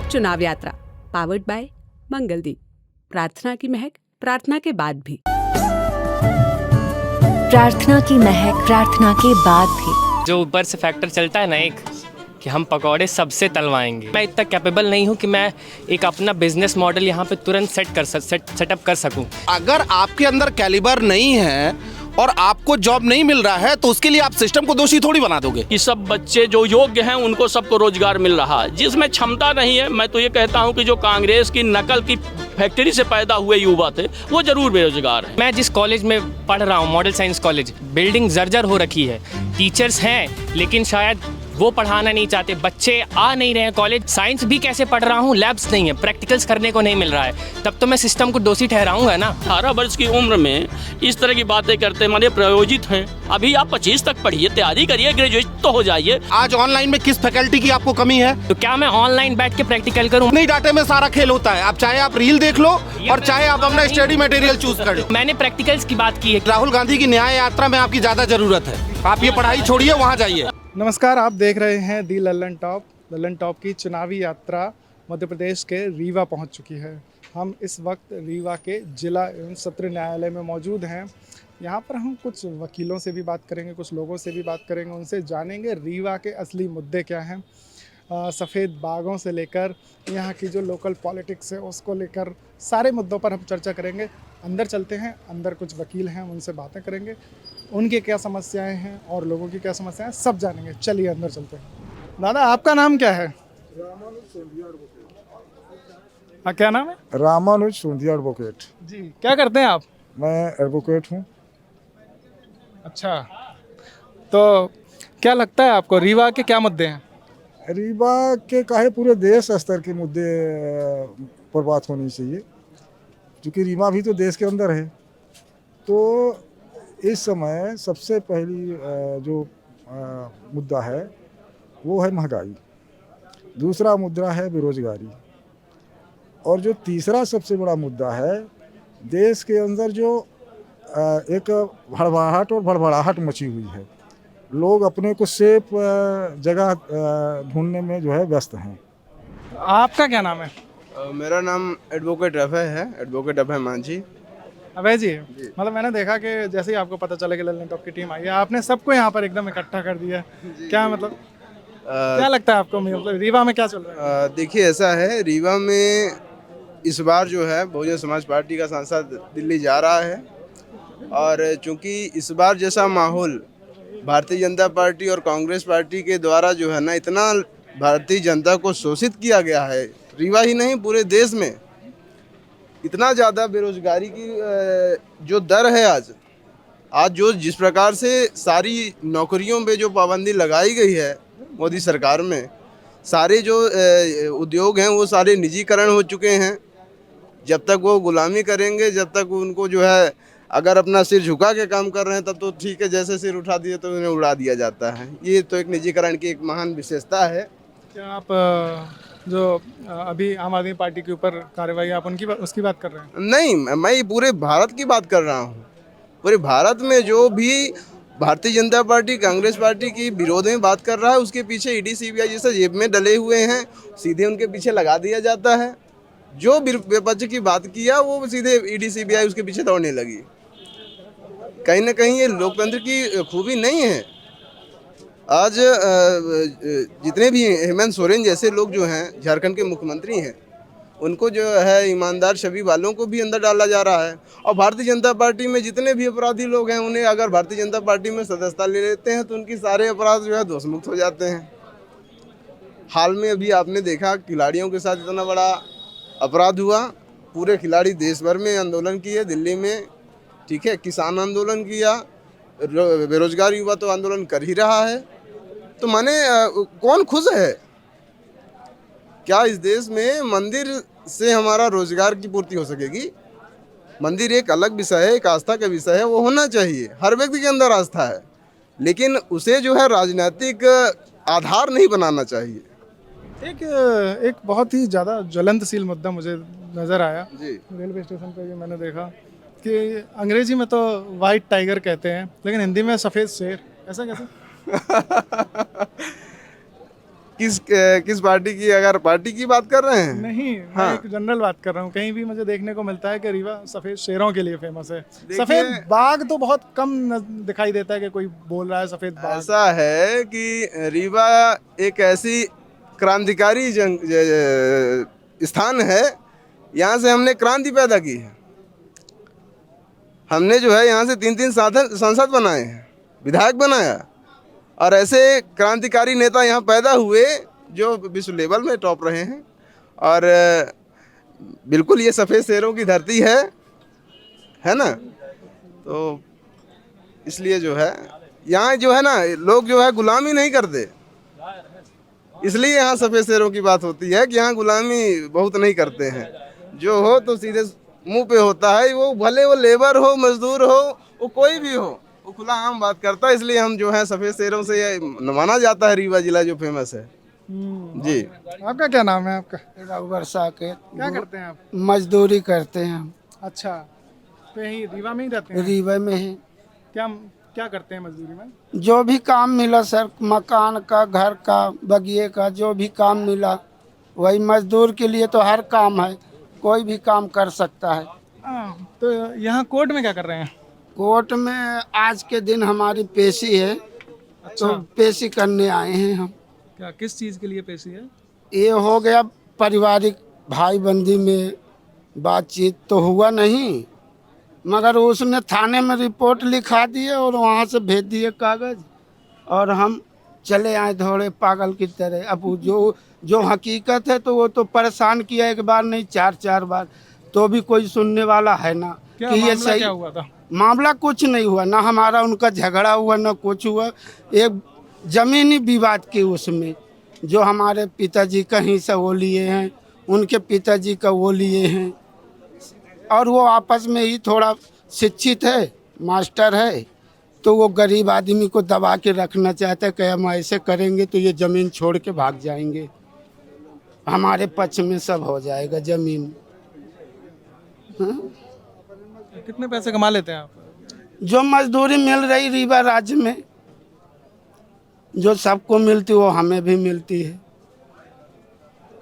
चुनाव यात्रा powered by Mangaldeep. प्रार्थना की महक प्रार्थना के बाद भी। प्रार्थना की महक प्रार्थना के बाद भी। जो ऊपर से फैक्टर चलता है ना एक कि हम पकौड़े सबसे तलवाएंगे। मैं इतना कैपेबल नहीं हूँ कि मैं एक अपना बिजनेस मॉडल यहाँ पे तुरंत सेटअप कर सकूँ। अगर आपके अंदर कैलिबर नहीं है और आपको जॉब नहीं मिल रहा है तो उसके लिए आप सिस्टम को दोषी थोड़ी बना दोगे। कि सब बच्चे जो योग्य हैं उनको सबको रोजगार मिल रहा है, जिसमें क्षमता नहीं है। मैं तो ये कहता हूँ कि जो कांग्रेस की नकल की फैक्ट्री से पैदा हुए युवा थे वो जरूर बेरोजगार हैं। मैं जिस कॉलेज में पढ़ रहा हूँ, मॉडल साइंस कॉलेज, बिल्डिंग जर्जर हो रखी है। टीचर्स हैं लेकिन शायद वो पढ़ाना नहीं चाहते, बच्चे आ नहीं रहे हैं कॉलेज। साइंस भी कैसे पढ़ रहा हूँ, लैब्स नहीं है, प्रैक्टिकल्स करने को नहीं मिल रहा है। तब तो मैं सिस्टम को दोषी ठहराऊंगा ना। 18 वर्ष की उम्र में इस तरह की बातें करते माने प्रयोजित हैं। अभी आप 25 तक पढ़िए, तैयारी करिए, ग्रेजुएट तो हो जाइए। आज ऑनलाइन में किस फैकल्टी की आपको कमी है? तो क्या मैं ऑनलाइन बैठ के प्रैक्टिकल करूँ? नहीं, डाटे में सारा खेल होता है। आप चाहे आप रील देख लो और चाहे आप अपना स्टडी मटेरियल चूज कर लो। मैंने प्रैक्टिकल्स की बात की है। राहुल गांधी की न्याय यात्रा में आपकी ज्यादा जरूरत है। आप ये पढ़ाई छोड़िए, वहाँ जाइए। नमस्कार, आप देख रहे हैं दी लल्लन टॉप। लल्लन टॉप की चुनावी यात्रा मध्य प्रदेश के रीवा पहुंच चुकी है। हम इस वक्त रीवा के जिला एवं सत्र न्यायालय में मौजूद हैं। यहाँ पर हम कुछ वकीलों से भी बात करेंगे, कुछ लोगों से भी बात करेंगे, उनसे जानेंगे रीवा के असली मुद्दे क्या हैं। सफ़ेद बागों से लेकर यहाँ की जो लोकल पॉलिटिक्स है उसको लेकर सारे मुद्दों पर हम चर्चा करेंगे। अंदर चलते हैं, अंदर कुछ वकील हैं, उनसे बातें करेंगे, उनके क्या समस्याएं हैं और लोगों की क्या समस्याएं हैं, सब जानेंगे। चलिए अंदर चलते हैं। दादा, आपका नाम क्या है? हाँ, क्या नाम है? रामानुज सोंधिया एडवोकेट। जी, क्या करते हैं आप? मैं एडवोकेट हूँ। अच्छा, तो क्या लगता है आपको रीवा के क्या मुद्दे हैं? रीवा के काहे पूरे देश स्तर के मुद्दे पर बात होनी चाहिए, क्योंकि रीवा भी तो देश के अंदर है। तो इस समय सबसे पहली जो मुद्दा है वो है महंगाई, दूसरा मुद्दा है बेरोजगारी, और जो तीसरा सबसे बड़ा मुद्दा है देश के अंदर जो एक भड़बड़ाहट और भड़बड़ाहट मची हुई है। लोग अपने को सेफ जगह ढूंढने में जो है व्यस्त हैं। आपका क्या नाम है? मेरा नाम एडवोकेट अभय है, एडवोकेट अभय मांझी। अभय जी, मतलब मैंने देखा कि जैसे ही आपको पता चला कि लल्लन टॉप की टीम आई है, आपने सबको यहाँ पर एकदम इकट्ठा कर दिया। क्या मतलब क्या लगता है आपको, मतलब रीवा में क्या चल रहा है? देखिए, ऐसा है, रीवा में इस बार जो है बहुजन समाज पार्टी का सांसद दिल्ली जा रहा है, और चूंकि इस बार जैसा माहौल भारतीय जनता पार्टी और कांग्रेस पार्टी के द्वारा जो है ना, इतना भारतीय जनता को शोषित किया गया है, रीवा ही नहीं पूरे देश में इतना ज़्यादा बेरोजगारी की जो दर है आज जो जिस प्रकार से सारी नौकरियों पे जो पाबंदी लगाई गई है मोदी सरकार में, सारे जो उद्योग हैं वो सारे निजीकरण हो चुके हैं। जब तक वो गुलामी करेंगे, जब तक उनको जो है अगर अपना सिर झुका के काम कर रहे हैं तब तो ठीक है, जैसे सिर उठा दिए तो उन्हें उड़ा दिया जाता है। ये तो एक निजीकरण की एक महान विशेषता है। क्या आप जो अभी आम आदमी पार्टी के ऊपर कार्रवाई, आप उसकी बात कर रहे हैं? नहीं, मैं पूरे भारत की बात कर रहा हूँ। पूरे भारत में जो भी भारतीय जनता पार्टी कांग्रेस पार्टी की विरोध में बात कर रहा है, उसके पीछे ईडी सीबीआई जैसे जेब में डले हुए हैं, सीधे उनके पीछे लगा दिया जाता है। जो विपक्ष की बात किया वो सीधे ईडी सीबीआई उसके पीछे दौड़ने लगी। कहीं ना कहीं ये लोकतंत्र की खूबी नहीं है। आज जितने भी हेमंत सोरेन जैसे लोग जो हैं, झारखंड के मुख्यमंत्री हैं, उनको जो है ईमानदार छवि वालों को भी अंदर डाला जा रहा है। और भारतीय जनता पार्टी में जितने भी अपराधी लोग हैं, उन्हें अगर भारतीय जनता पार्टी में सदस्यता ले लेते हैं तो उनकी सारे अपराध जो है दोषमुक्त हो जाते हैं। हाल में अभी आपने देखा खिलाड़ियों के साथ इतना बड़ा अपराध हुआ। पूरे खिलाड़ी देश भर में आंदोलन किए, दिल्ली में, ठीक है, किसान आंदोलन किया, बेरोजगार युवा तो आंदोलन कर ही रहा है। तो माने कौन खुश है? क्या इस देश में मंदिर से हमारा रोजगार की पूर्ति हो सकेगी? मंदिर एक अलग विषय है, एक आस्था का विषय है, वो होना चाहिए। हर व्यक्ति के अंदर आस्था है, लेकिन उसे जो है राजनीतिक आधार नहीं बनाना चाहिए। एक बहुत ही ज़्यादा ज्वलंतशील मुद्दा मुझे नज़र आया जी। रेलवे स्टेशन पर भी मैंने देखा कि अंग्रेजी में तो वाइट टाइगर कहते हैं, लेकिन हिंदी में सफ़ेद शेर, ऐसा कैसे? किस पार्टी की, अगर पार्टी की बात कर रहे हैं? नहीं, हाँ। मैं एक जनरल बात कर रहा हूँ। कहीं भी मुझे देखने को मिलता है कि रीवा सफ़ेद शेरों के लिए फेमस है। देखिए- सफ़ेद बाघ तो बहुत कम दिखाई देता है कि कोई बोल रहा है सफ़ेद बाघ। ऐसा है कि रीवा एक ऐसी क्रांतिकारी स्थान है, यहाँ से हमने क्रांति पैदा की है। हमने जो है यहाँ से 3-3 सांसद बनाए हैं, विधायक बनाया, और ऐसे क्रांतिकारी नेता यहाँ पैदा हुए जो विश्व लेवल में टॉप रहे हैं। और बिल्कुल ये सफ़ेद शेरों की धरती है ना। तो इसलिए जो है यहाँ जो है ना, लोग जो है गुलामी नहीं करते, इसलिए यहाँ सफ़ेद शेरों की बात होती है कि यहाँ गुलामी बहुत नहीं करते हैं। जो हो तो सीधे मुंह पे होता है, वो भले वो लेबर हो, मजदूर हो, वो कोई भी हो, वो खुला आम बात करता है। इसलिए हम जो है सफ़ेद शेरों से ये माना जाता है रीवा जिला जो फेमस है। जी। आपका क्या नाम है आपका? रघुवर साकेत। क्या करते हैं आप? मजदूरी करते हैं हम। अच्छा, तो यही रीवा में ही रहते हैं? रीवा में है। क्या क्या करते हैं मजदूरी में? जो भी काम मिला सर, मकान का, घर का, बगिए का, जो भी काम मिला वही मजदूर के लिए तो हर काम है, कोई भी काम कर सकता है। तो यहाँ कोर्ट में क्या कर रहे हैं? कोर्ट में आज के दिन हमारी पेशी है। अच्छा। तो पेशी करने आए हैं हम। क्या किस चीज़ के लिए पेशी है? ये हो गया पारिवारिक भाई बंदी में बातचीत तो हुआ नहीं, मगर उसने थाने में रिपोर्ट लिखा दिए और वहाँ से भेज दिए कागज़, और हम चले आए धोड़े पागल की तरह। अब वो जो हकीकत है तो वो तो परेशान किया, एक बार नहीं 4-4 बार, तो भी कोई सुनने वाला है ना। क्या कि ये मामला सही क्या हुआ था? मामला कुछ नहीं हुआ, ना हमारा उनका झगड़ा हुआ, ना कुछ हुआ। एक ज़मीनी विवाद की उसमें, जो हमारे पिताजी का हिस्सा वो लिए हैं, उनके पिताजी का वो लिए हैं, और वो आपस में ही थोड़ा शिक्षित है, मास्टर है, तो वो गरीब आदमी को दबा के रखना चाहता है कि हम ऐसे करेंगे तो ये ज़मीन छोड़ के भाग जाएंगे, हमारे पक्ष में सब हो जाएगा ज़मीन। हाँ? कितने पैसे कमा लेते हैं आप? जो मजदूरी मिल रही रीवा राज्य में, जो सबको मिलती वो हमें भी मिलती है।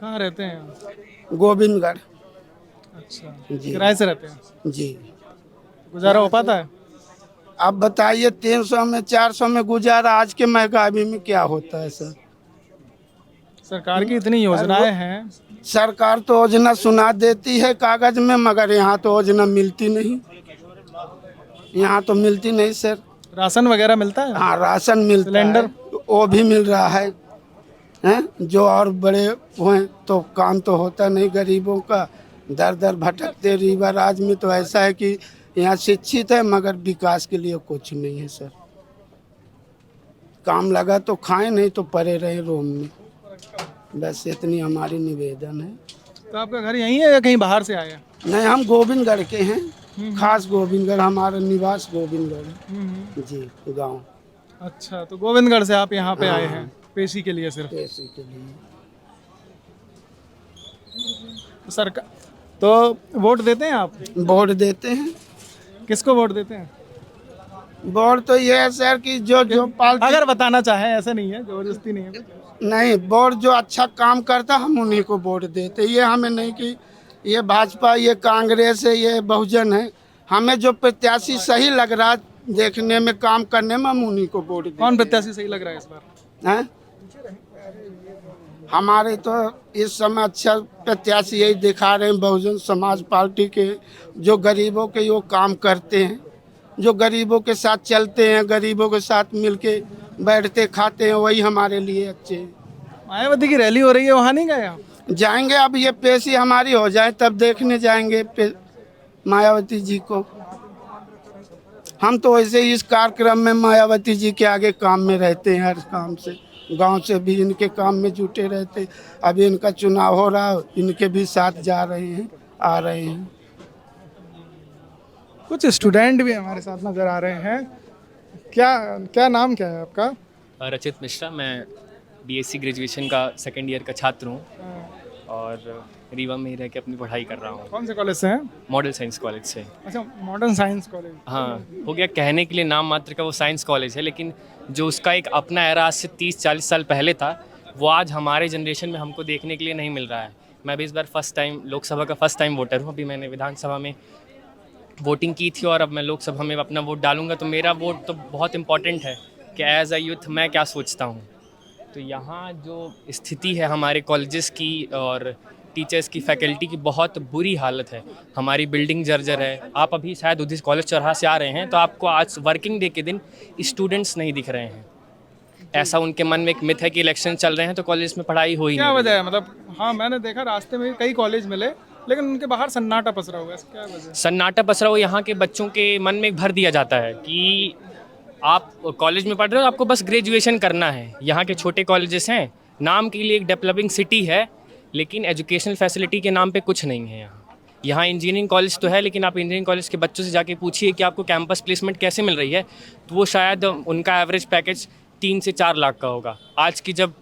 कहाँ रहते हैं आप? गोविंदगढ़। अच्छा, जी। किराए से रहते हैं? जी। गुजारा हो पाता है? अब बताइए 300 में 400 में गुजारा आज के महंगाई में क्या होता है सर? सरकार की इतनी योजनाएं हैं। सरकार तो योजना सुना देती है कागज में, मगर यहाँ तो योजना मिलती नहीं, यहाँ तो मिलती नहीं सर। राशन वगैरह मिलता है? हाँ, राशन मिलता सिलेंडर? है, वो भी मिल रहा है, हैं? जो और बड़े हुए तो काम तो होता नहीं गरीबों का, दर दर भटकते। रीवा राज्य में तो ऐसा है कि यहाँ शिक्षित है मगर विकास के लिए कुछ नहीं है सर। काम लगा तो खाएं, नहीं तो पड़े रहे रूम में, बस इतनी हमारी निवेदन है। तो आपका घर यहीं है या कहीं बाहर से आए हैं? नहीं, हम गोविंदगढ़ के हैं, खास गोविंदगढ़, हमारा निवास गोविंदगढ़ है जी, गांव। अच्छा, तो गोविंदगढ़ से आप यहाँ पे आए हैं पेशी के लिए सिर्फ? पैसे के लिए। तो सरकार, तो वोट देते हैं आप? वोट देते हैं। किसको वोट देते हैं? वोट तो ये है सर कि जो पार्टी, अगर बताना चाहें, ऐसा नहीं है, जबरदस्ती नहीं है। नहीं, वोट जो अच्छा काम करता हम उन्हीं को वोट देते। ये हमें नहीं कि ये भाजपा, ये कांग्रेस है, ये बहुजन है, हमें जो प्रत्याशी सही लग रहा है देखने में, काम करने में, हम उन्हीं को वोट देते। कौन प्रत्याशी सही लग रहा है इस बार? हैं? हमारे तो इस समय अच्छा प्रत्याशी यही दिखा रहे हैं, बहुजन समाज पार्टी के, जो गरीबों के वो काम करते हैं, जो गरीबों के साथ चलते हैं, गरीबों के साथ मिलके बैठते खाते हैं, वही हमारे लिए अच्छे हैं। मायावती की रैली हो रही है, वहाँ नहीं गए आप? जाएंगे, अब ये पेशी हमारी हो जाए तब देखने जाएंगे मायावती जी को। हम तो वैसे ही इस कार्यक्रम में मायावती जी के आगे काम में रहते हैं, हर काम से, गांव से भी इनके काम में जुटे रहते। अभी इनका चुनाव हो रहा है, इनके भी साथ जा रहे हैं, आ रहे हैं। कुछ स्टूडेंट भी हमारे साथ नजर आ रहे हैं। क्या नाम क्या है आपका? रचित मिश्रा, मैं बीएससी ग्रेजुएशन का सेकंड ईयर का छात्र हूँ और रीवा में ही रह के अपनी पढ़ाई कर रहा हूँ। कौन से कॉलेज से हैं? मॉडल साइंस कॉलेज से। अच्छा, मॉडर्न साइंस कॉलेज। हाँ, हो गया कहने के लिए नाम मात्र का वो साइंस कॉलेज है, लेकिन जो उसका एक अपना एरा आज से 30-40 साल पहले था, वो आज हमारे जनरेशन में हमको देखने के लिए नहीं मिल रहा है। मैं भी इस बार फर्स्ट टाइम लोकसभा का फर्स्ट टाइम वोटर हूँ। अभी मैंने विधानसभा में वोटिंग की थी और अब मैं लोकसभा में अपना वोट डालूंगा। तो मेरा वोट तो बहुत इम्पॉर्टेंट है कि एज अ यूथ मैं क्या सोचता हूँ। तो यहाँ जो स्थिति है हमारे कॉलेजेस की और टीचर्स की, फैकल्टी की, बहुत बुरी हालत है। हमारी बिल्डिंग जर्जर है। आप अभी शायद उदित कॉलेज चौराहा से आ रहे हैं तो आपको आज वर्किंग डे के दिन स्टूडेंट्स नहीं दिख रहे हैं। ऐसा उनके मन में एक मिथ है कि इलेक्शन चल रहे हैं तो कॉलेज में पढ़ाई हो ही क्या नहीं। वजह है? मतलब हाँ, मैंने देखा रास्ते में कई कॉलेज मिले लेकिन उनके बाहर सन्नाटा पसरा हुआ है, क्या वजह है? सन्नाटा पसरा हुआ यहाँ के बच्चों के मन में भर दिया जाता है कि आप कॉलेज में पढ़ रहे हो, आपको बस ग्रेजुएशन करना है। यहाँ के छोटे कॉलेजेस हैं, नाम के लिए एक डेवलपिंग सिटी है, लेकिन एजुकेशनल फैसिलिटी के नाम पे कुछ नहीं है। यहाँ इंजीनियरिंग कॉलेज तो है, लेकिन आप इंजीनियरिंग कॉलेज के बच्चों से जाके पूछिए कि आपको कैंपस प्लेसमेंट कैसे मिल रही है, तो वो शायद उनका एवरेज पैकेज 3 से 4 लाख का होगा। आज की जब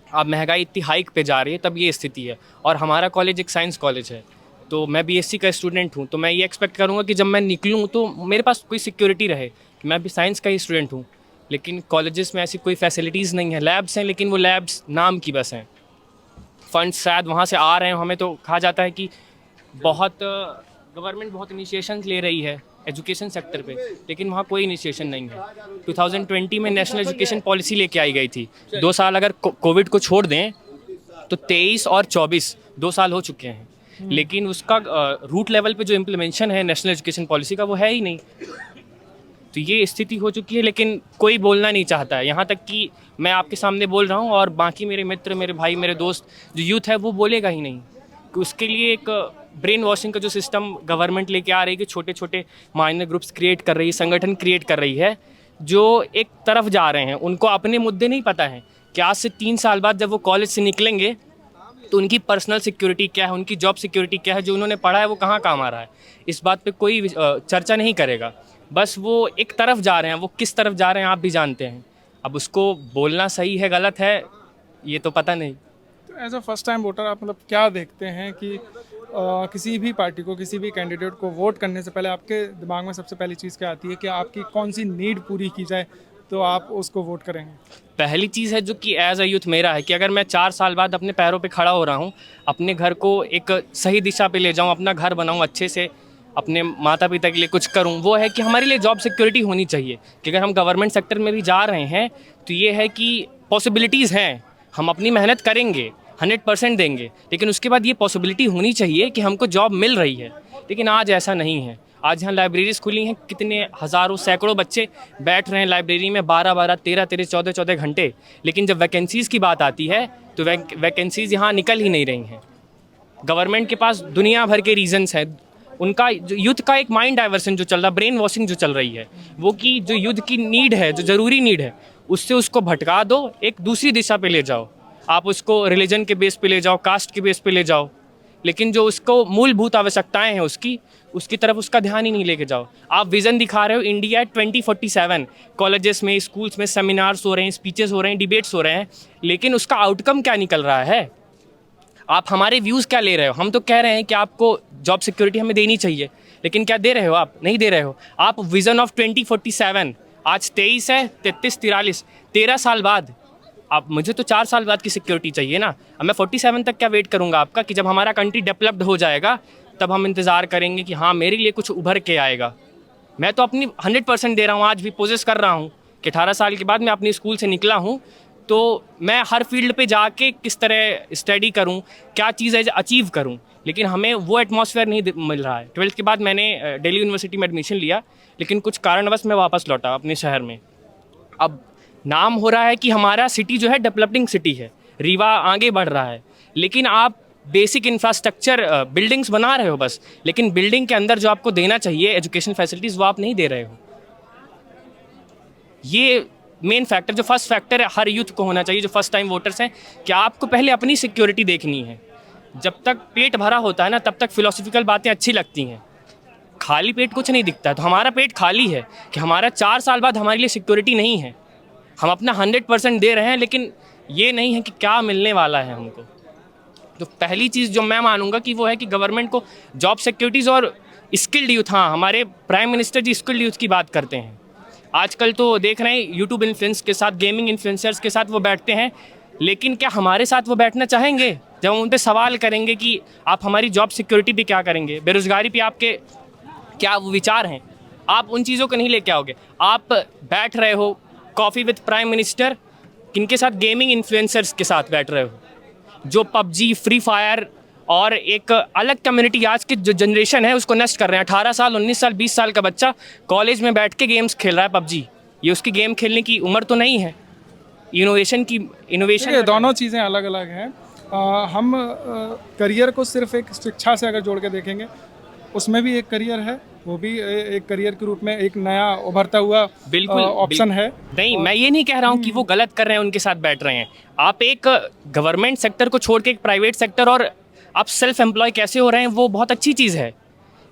अब महंगाई इतनी हाइक पे जा रही है तब ये स्थिति है। और हमारा कॉलेज एक साइंस कॉलेज है, तो मैं बीएससी का स्टूडेंट हूँ, तो मैं ये एक्सपेक्ट करूँगा कि जब मैं निकलूँ तो मेरे पास कोई सिक्योरिटी रहे कि मैं भी साइंस का ही स्टूडेंट हूँ। लेकिन कॉलेजेस में ऐसी कोई फैसिलिटीज़ नहीं है। लैब्स हैं, लेकिन वो लैब्स नाम की बस हैं। फंड्स शायद वहाँ से आ रहे हैं, हमें तो कहा जाता है कि बहुत गवर्नमेंट बहुत इनिशिएशन ले रही है एजुकेशन सेक्टर पे, लेकिन वहाँ कोई इनिशिएशन नहीं है। 2020 में नेशनल एजुकेशन पॉलिसी लेके आई गई थी। 2 साल अगर कोविड को छोड़ दें तो 23 और 24 2 साल हो चुके हैं, लेकिन उसका रूट लेवल पे जो इम्प्लीमेंशन है नेशनल एजुकेशन पॉलिसी का वो है ही नहीं। तो ये स्थिति हो चुकी है, लेकिन कोई बोलना नहीं चाहता है। यहाँ तक कि मैं आपके सामने बोल रहा हूँ और बाकी मेरे मित्र, मेरे भाई, मेरे दोस्त जो यूथ है वो बोलेगा ही नहीं। कि उसके लिए एक ब्रेन वॉशिंग का जो सिस्टम गवर्नमेंट लेके आ रही है कि छोटे छोटे माइनर ग्रुप्स क्रिएट कर रही है, संगठन क्रिएट कर रही है जो एक तरफ जा रहे हैं। उनको अपने मुद्दे नहीं पता है कि आज से 3 साल बाद जब वो कॉलेज से निकलेंगे तो उनकी पर्सनल सिक्योरिटी क्या है, उनकी जॉब सिक्योरिटी क्या है, जो उन्होंने पढ़ा है वो कहाँ काम आ रहा है। इस बात पे कोई चर्चा नहीं करेगा। बस वो एक तरफ जा रहे हैं, वो किस तरफ जा रहे हैं आप भी जानते हैं। अब उसको बोलना सही है गलत है ये तो पता नहीं। तो as a first time voter आप मतलब क्या देखते हैं कि किसी भी पार्टी को, किसी भी कैंडिडेट को वोट करने से पहले आपके दिमाग में सबसे पहली चीज़ क्या आती है कि आपकी कौन सी नीड पूरी की जाए तो आप उसको वोट करेंगे? पहली चीज़ है जो कि एज अ यूथ मेरा है कि अगर मैं 4 साल बाद अपने पैरों पे खड़ा हो रहा हूँ, अपने घर को एक सही दिशा पे ले जाऊँ, अपना घर बनाऊँ अच्छे से, अपने माता पिता के लिए कुछ करूँ, वो है कि हमारे लिए जॉब सिक्योरिटी होनी चाहिए। कि अगर हम गवर्नमेंट सेक्टर में भी जा रहे हैं तो ये है कि पॉसिबिलिटीज़ हैं, हम अपनी मेहनत करेंगे, 100% देंगे, लेकिन उसके बाद ये पॉसिबिलिटी होनी चाहिए कि हमको जॉब मिल रही है। लेकिन आज ऐसा नहीं है। आज यहाँ लाइब्रेरीज़ खुली हैं, कितने हज़ारों सैकड़ों बच्चे बैठ रहे हैं लाइब्रेरी में 12-12, 13-13, 14-14 घंटे, लेकिन जब वैकेंसीज़ की बात आती है तो वैकेंसीज़ यहाँ निकल ही नहीं रही हैं। गवर्नमेंट के पास दुनिया भर के रीजंस हैं। उनका युद्ध का एक माइंड डाइवर्सन जो चल रहा, ब्रेन वॉशिंग जो चल रही है, वो कि जो युद्ध की नीड है, जो ज़रूरी नीड है, उससे उसको भटका दो, एक दूसरी दिशा पे ले जाओ। आप उसको रिलीजन के बेस पे ले जाओ, कास्ट के बेस पे ले जाओ, लेकिन जो उसको मूलभूत आवश्यकताएं हैं उसकी तरफ उसका ध्यान ही नहीं लेके जाओ। आप विज़न दिखा रहे हो इंडिया 2047, कॉलेजेस में, स्कूल्स में सेमिनार्स हो रहे हैं, स्पीचेस हो रहे हैं, डिबेट्स हो रहे हैं, लेकिन उसका आउटकम क्या निकल रहा है? आप हमारे व्यूज़ क्या ले रहे हो? हम तो कह रहे हैं कि आपको जॉब सिक्योरिटी हमें देनी चाहिए, लेकिन क्या दे रहे हो? आप नहीं दे रहे हो। आप विज़न ऑफ 2047, आज 23 है, 33, 43, 13 साल बाद, आप मुझे तो 4 साल बाद की सिक्योरिटी चाहिए ना। अब मैं 47 तक क्या वेट करूंगा आपका कि जब हमारा कंट्री डेवलप्ड हो जाएगा तब हम इंतज़ार करेंगे कि हाँ मेरे लिए कुछ उभर के आएगा। मैं तो अपनी 100% दे रहा हूँ, आज भी पोजेस कर रहा हूँ कि 18 साल के बाद मैं अपनी स्कूल से निकला हूँ तो मैं हर फील्ड पे जाके किस तरह स्टडी करूँ, क्या चीज़ है अचीव करूँ, लेकिन हमें वो एटमॉस्फेयर नहीं मिल रहा है। 12th के बाद मैंने दिल्ली यूनिवर्सिटी में एडमिशन लिया, लेकिन कुछ कारणवश मैं वापस लौटा अपने शहर में। अब नाम हो रहा है कि हमारा सिटी जो है डेवलपिंग सिटी है, रीवा आगे बढ़ रहा है, लेकिन आप बेसिक इंफ्रास्ट्रक्चर बिल्डिंग्स बना रहे हो बस, लेकिन बिल्डिंग के अंदर जो आपको देना चाहिए एजुकेशन फैसिलिटीज़ वो आप नहीं दे रहे हो। ये मेन फैक्टर, जो फर्स्ट फैक्टर है हर यूथ को होना चाहिए, जो फर्स्ट टाइम वोटर्स हैं, कि आपको पहले अपनी सिक्योरिटी देखनी है। जब तक पेट भरा होता है ना तब तक फिलोसफिकल बातें अच्छी लगती हैं, खाली पेट कुछ नहीं दिखता। तो हमारा पेट खाली है कि हमारा 4 साल बाद हमारे लिए सिक्योरिटी नहीं है। हम अपना 100% दे रहे हैं, लेकिन ये नहीं है कि क्या मिलने वाला है हमको। तो पहली चीज़ जो मैं मानूंगा कि वो है कि गवर्नमेंट को जॉब सिक्योरिटीज़ और स्किल्ड यूथ, हाँ हमारे प्राइम मिनिस्टर जी स्किल्ड यूथ की बात करते हैं। आजकल तो देख रहे हैं यूट्यूब इन्फ्लुएंस के साथ, गेमिंग इन्फ्लुएंसर्स के साथ वो बैठते हैं लेकिन क्या हमारे साथ वो बैठना चाहेंगे जब हम उन पे सवाल करेंगे कि आप हमारी जॉब सिक्योरिटी पे क्या करेंगे, बेरोजगारी पे आपके क्या वो विचार हैं? आप उन चीज़ों को नहीं लेके आओगे। आप बैठ रहे हो कॉफ़ी विद प्राइम मिनिस्टर, किनके साथ? गेमिंग इन्फ्लुएंसर्स के साथ बैठ रहे हो, जो पबजी, फ्री फायर और एक अलग कम्युनिटी आज की जो जनरेशन है उसको नष्ट कर रहे हैं। 18 साल, 19 साल, 20 साल का बच्चा कॉलेज में बैठ के गेम्स खेल रहा है पबजी। ये उसकी गेम खेलने की उम्र तो नहीं है। इनोवेशन दोनों चीज़ें अलग अलग हैं। हम करियर को सिर्फ एक शिक्षा से अगर जोड़ के देखेंगे, उसमें भी एक करियर है, वो भी एक करियर के रूप में एक नया उभरता हुआ बिल्कुल ऑप्शन है। नहीं, मैं ये नहीं कह रहा हूँ कि वो गलत कर रहे हैं, उनके साथ बैठ रहे हैं। आप एक गवर्नमेंट सेक्टर को छोड़ के एक प्राइवेट सेक्टर और आप सेल्फ एम्प्लॉय कैसे हो रहे हैं, वो बहुत अच्छी चीज़ है।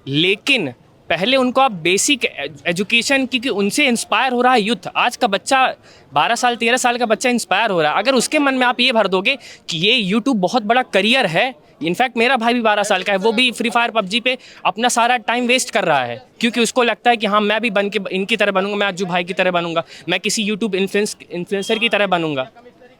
लेकिन पहले उनको आप बेसिक एजुकेशन, क्योंकि उनसे इंस्पायर हो रहा है यूथ। आज का बच्चा 12 साल 13 साल का बच्चा इंस्पायर हो रहा है। अगर उसके मन में आप ये भर दोगे कि ये यूट्यूब बहुत बड़ा करियर है, इनफैक्ट मेरा भाई भी 12 साल का है, वो भी फ्री फायर पबजी पे अपना सारा टाइम वेस्ट कर रहा है, क्योंकि उसको लगता है कि हाँ मैं भी बन के इनकी तरह बनूंगा, मैं अज्जू भाई की तरह बनूंगा, मैं किसी यूट्यूब इन्फ्लुएंसर की तरह बनूंगा।